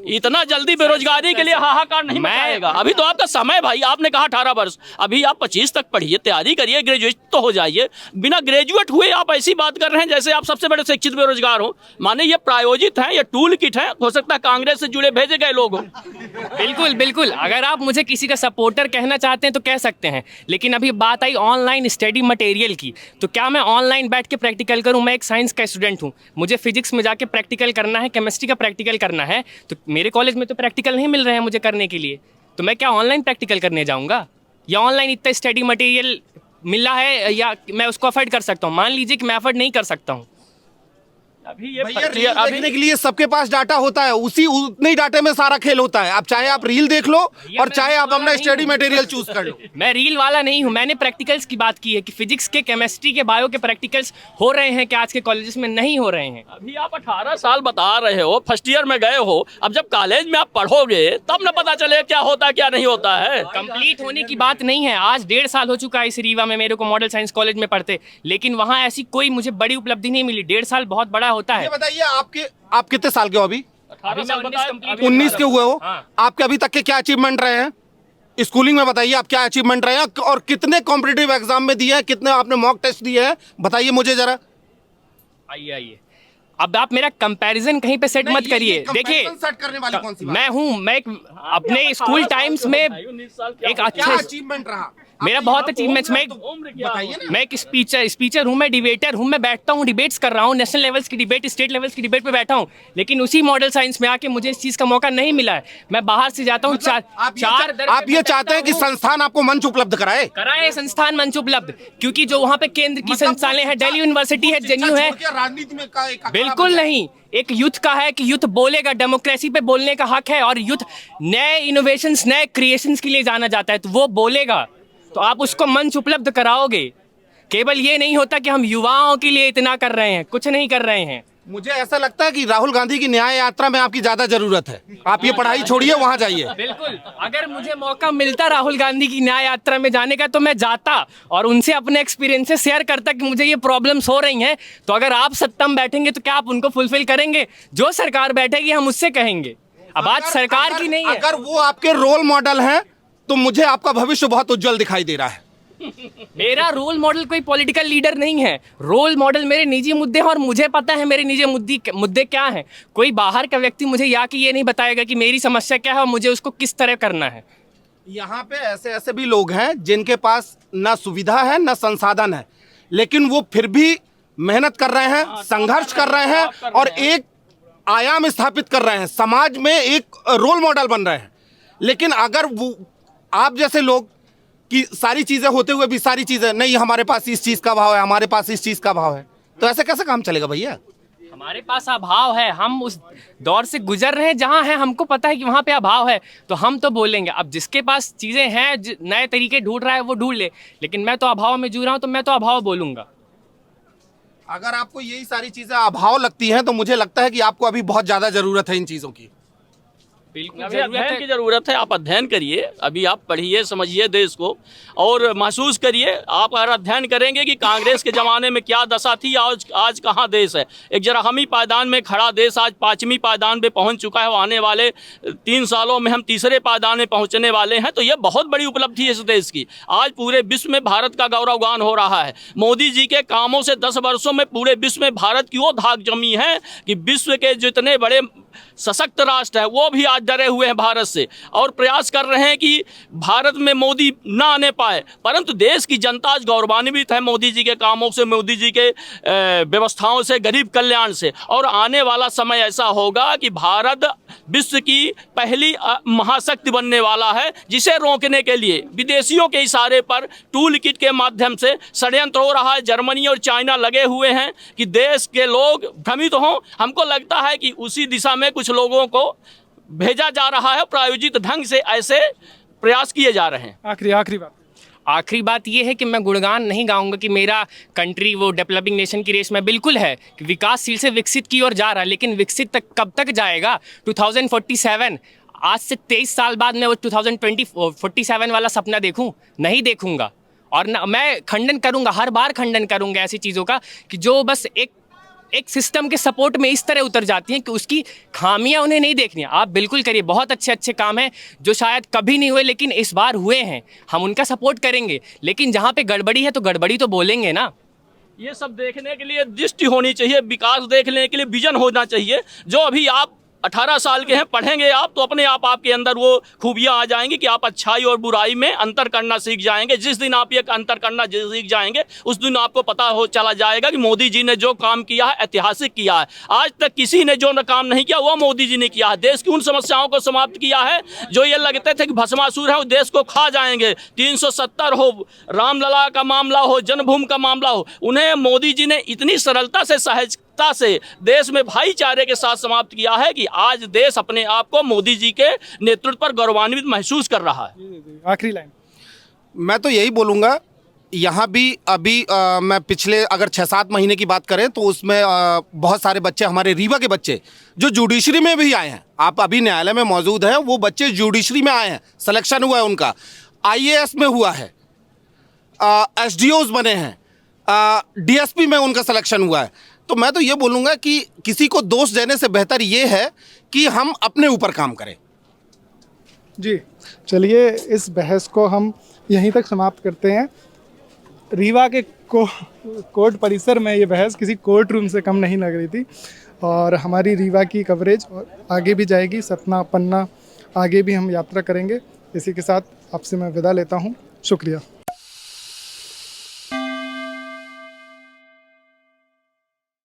इतना जल्दी बेरोजगारी के लिए हाहाकार नहीं मचाएगा। अभी तो आपका समय भाई, आपने कहा 18 वर्ष, अभी आप 25 तक पढ़िए, तैयारी करिए, ग्रेजुएट तो हो जाइए। बिना ग्रेजुएट हुए आप ऐसी बात कर रहे हैं जैसे आप सबसे बड़े शिक्षित बेरोजगार हो। माने ये प्रायोजित है, ये टूल किट है, हो सकता है कांग्रेस से जुड़े भेजे गए लोग हो। बिल्कुल बिल्कुल, अगर आप मुझे किसी का सपोर्टर कहना चाहते हैं तो कह सकते हैं, लेकिन अभी बात आई ऑनलाइन स्टडी मटेरियल की, तो क्या मैं ऑनलाइन बैठ के प्रैक्टिकल करूं? मैं एक साइंस का स्टूडेंट हूं, मुझे फिजिक्स में जाके प्रैक्टिकल करना है, केमिस्ट्री का प्रैक्टिकल करना है, तो मेरे कॉलेज में तो प्रैक्टिकल नहीं मिल रहे हैं मुझे करने के लिए, तो मैं क्या ऑनलाइन प्रैक्टिकल करने जाऊंगा? या ऑनलाइन इतना स्टडी मटेरियल मिला है या मैं उसको अफोर्ड कर सकता हूँ? मान लीजिए कि मैं अफोर्ड नहीं कर सकता हूँ, अभी ये भैया रील देखने के लिए सबके पास डाटा होता है, उसी उतने ही डाटे में सारा खेल होता है। आप चाहे आप रील देख लो और चाहे आप अपना स्टडी मटेरियल चूज कर लो। मैं रील वाला नहीं हूँ, मैंने प्रैक्टिकल्स की बात की है कि फिजिक्स के, केमिस्ट्री के, बायो के प्रैक्टिकल्स हो रहे हैं कि आज के कॉलेजेस में नहीं हो रहे हैं। अभी आप 18 साल बता रहे हो, फर्स्ट ईयर में गए हो, अब जब कॉलेज में आप पढ़ोगे तब न पता चले क्या होता है क्या नहीं होता है। कंप्लीट होने की बात नहीं है। आज 1.5 साल हो चुका है इस रीवा में मेरे को मॉडल साइंस कॉलेज में पढ़ते, लेकिन वहाँ ऐसी कोई मुझे बड़ी उपलब्धि नहीं मिली। 1.5 साल बहुत बड़ा होता है। ये बताइए आप कितने साल के हो अभी? 18 साल बताया, 19 के हुए हो। हाँ। आपके अभी तक के क्या अचीवमेंट रहे हैं स्कूलिंग में? बताइए आप क्या अचीवमेंट रहे हैं और कितने कॉम्पिटिटिव एग्जाम में दिए हैं, कितने आपने मॉक टेस्ट दिए हैं, बताइए मुझे जरा। आइए अब आप मेरा कंपैरिजन कहीं पे सेट मत करिए। देखिए सेट करने वाली कौन सी बात? मैं अपने स्कूल टाइम्स में एक क्या अच्छा अचीवमेंट रहा? मेरा बहुत अचीवमेंट्स। मैं एक स्पीचर हूँ, मैं डिबेटर हूँ, मैं बैठता हूँ, डिबेट्स कर रहा हूँ, नेशनल लेवल्स की डिबेट, स्टेट लेवल्स की डिबेट पे बैठा हूँ, लेकिन उसी मॉडल साइंस में आके मुझे इस चीज़ का मौका नहीं मिला है। मैं बाहर से जाता हूँ। आप ये चाहते हैं कि संस्थान आपको मंच उपलब्ध कराए संस्थान मंच उपलब्ध, क्योंकि जो वहाँ पे केंद्र की संस्थानें हैं, दिल्ली यूनिवर्सिटी है, जेएनयू है। राजनीति में बिल्कुल नहीं। एक यूथ का है कि यूथ बोलेगा, डेमोक्रेसी पे बोलने का हक है, और यूथ नए इनोवेशंस, नए क्रिएशंस के लिए जाना जाता है, तो वो बोलेगा तो आप उसको मंच उपलब्ध कराओगे। केवल ये नहीं होता कि हम युवाओं के लिए इतना कर रहे हैं, कुछ नहीं कर रहे हैं। मुझे ऐसा लगता है कि राहुल गांधी की न्याय यात्रा में आपकी ज्यादा जरूरत है। आप ये पढ़ाई छोड़िए, वहां जाइए। बिल्कुल, अगर मुझे मौका मिलता राहुल गांधी की न्याय यात्रा में जाने का तो मैं जाता और उनसे अपने एक्सपीरियंसेस शेयर करता कि मुझे ये प्रॉब्लम्स हो रही हैं। तो अगर आप सत्ता में बैठेंगे तो क्या आप उनको फुलफिल करेंगे? जो सरकार बैठेगी हम उससे कहेंगे। अब आज सरकार की नहीं है। अगर वो आपके रोल मॉडल हैं तो मुझे आपका भविष्य बहुत उज्जवल दिखाई दे रहा है। मेरा रोल मॉडल कोई पॉलिटिकल लीडर नहीं है। रोल मॉडल मेरे निजी मुद्दे हैं और मुझे पता है मेरे निजी मुद्दे क्या हैं। कोई बाहर का व्यक्ति मुझे ये नहीं बताएगा कि मेरी समस्या क्या है और मुझे उसको किस तरह करना है। यहाँ पे ऐसे भी लोग हैं जिनके पास ना सुविधा है ना संसाधन है, लेकिन वो फिर भी मेहनत कर रहे हैं, संघर्ष कर रहे हैं और एक आयाम स्थापित कर रहे हैं, समाज में एक रोल मॉडल बन रहे हैं। लेकिन अगर वो आप जैसे लोग कि सारी चीजें होते हुए भी सारी चीजें नहीं, हमारे पास इस चीज का भाव है, हमारे पास इस चीज का भाव है, तो ऐसे कैसे काम चलेगा भैया? हमारे पास अभाव है, हम उस दौर से गुजर रहे हैं जहाँ है, हमको पता है कि वहाँ पे अभाव है, तो हम तो बोलेंगे। अब जिसके पास चीजें हैं, नए तरीके ढूंढ रहा है, वो ढूंढ ले, लेकिन मैं तो अभाव में जूझ रहा हूँ, तो मैं तो अभाव बोलूंगा। अगर आपको यही सारी चीजें अभाव लगती हैं तो मुझे लगता है कि आपको अभी बहुत ज्यादा जरूरत है इन चीजों की। बिल्कुल अध्ययन की जरूरत है। आप अध्ययन करिए, अभी आप पढ़िए, समझिए देश को और महसूस करिए। आप अगर अध्ययन करेंगे कि कांग्रेस के ज़माने में क्या दशा थी, आज कहाँ देश है। एक जराहमी पायदान में खड़ा देश आज 5वीं पायदान पे पहुंच चुका है। आने वाले 3 सालों में हम 3रे पायदान में पहुंचने वाले हैं। तो ये बहुत बड़ी उपलब्धि है इस देश की। आज पूरे विश्व में भारत का गौरवगान हो रहा है। मोदी जी के कामों से 10 वर्षों में पूरे विश्व में भारत की वो धाक जमी है कि विश्व के जितने बड़े सशक्त राष्ट्र है वो भी आज डरे हुए हैं भारत से और प्रयास कर रहे हैं कि भारत में मोदी ना आने पाए। परंतु देश की जनता आज गौरवान्वित है मोदी जी के कामों से, मोदी जी के व्यवस्थाओं से, गरीब कल्याण से। और आने वाला समय ऐसा होगा कि भारत विश्व की पहली महाशक्ति बनने वाला है, जिसे रोकने के लिए विदेशियों के इशारे पर टूल किट के माध्यम से षड्यंत्र हो रहा है। जर्मनी और चाइना लगे हुए हैं कि देश के लोग भ्रमित हों। हमको लगता है कि उसी दिशा में कुछ लोगों को भेजा जा रहा है, प्रायोजित ढंग से ऐसे प्रयास किए जा रहे हैं। आखिरी बात ये है कि मैं गुणगान नहीं गाऊंगा कि मेरा कंट्री वो डेवलपिंग नेशन की रेस में बिल्कुल है कि विकासशील से विकसित की ओर जा रहा है, लेकिन विकसित तक कब तक जाएगा? 2047, आज से 23 साल बाद मैं वो 2047 वाला सपना देखूं? नहीं देखूंगा। और ना, मैं खंडन करूंगा, हर बार खंडन करूंगा ऐसी चीज़ों का कि जो बस एक सिस्टम के सपोर्ट में इस तरह उतर जाती हैं कि उसकी खामियां उन्हें नहीं देखनी। आप बिल्कुल करिए, बहुत अच्छे अच्छे काम हैं जो शायद कभी नहीं हुए लेकिन इस बार हुए हैं, हम उनका सपोर्ट करेंगे। लेकिन जहाँ पे गड़बड़ी है तो गड़बड़ी तो बोलेंगे ना। ये सब देखने के लिए दृष्टि होनी चाहिए, विकास देखने के लिए विजन होना चाहिए। जो अभी आप 18 साल के हैं, पढ़ेंगे आप तो अपने आप आपके अंदर वो खूबियाँ आ जाएंगी कि आप अच्छाई और बुराई में अंतर करना सीख जाएंगे। जिस दिन आप ये अंतर करना सीख जाएंगे उस दिन आपको पता हो चला जाएगा कि मोदी जी ने जो काम किया है ऐतिहासिक किया है। आज तक किसी ने जो काम नहीं किया वो मोदी जी ने किया है। देश की उन समस्याओं को समाप्त किया है जो ये लगते थे कि भस्मासुर है, वो देश को खा जाएंगे। 370 हो, रामलला का मामला हो, जन्मभूमि का मामला हो, उन्हें मोदी जी ने इतनी सरलता से सहजता सफलता से देश में भाईचारे के साथ समाप्त किया है कि आज देश अपने आप को मोदी जी के नेतृत्व पर गौरवान्वित महसूस कर रहा है। आखिरी लाइन। मैं तो यही बोलूँगा, यहाँ भी अभी मैं पिछले अगर 6-7 महीने की बात करें तो उसमें बहुत सारे बच्चे, हमारे रीवा के बच्चे जो जुडिशरी में भी आए हैं, आप अभी न्यायालय में मौजूद हैं, वो बच्चे जुडिशरी में आए हैं, सिलेक्शन हुआ है उनका, IAS में हुआ है, SDOs बने हैं, DSP में उनका सिलेक्शन हुआ है। तो मैं तो ये बोलूँगा कि किसी को दोष देने से बेहतर ये है कि हम अपने ऊपर काम करें। जी चलिए, इस बहस को हम यहीं तक समाप्त करते हैं। रीवा के कोर्ट परिसर में ये बहस किसी कोर्ट रूम से कम नहीं लग रही थी, और हमारी रीवा की कवरेज आगे भी जाएगी, सतना, पन्ना, आगे भी हम यात्रा करेंगे। इसी के साथ आपसे मैं विदा लेता हूँ। शुक्रिया।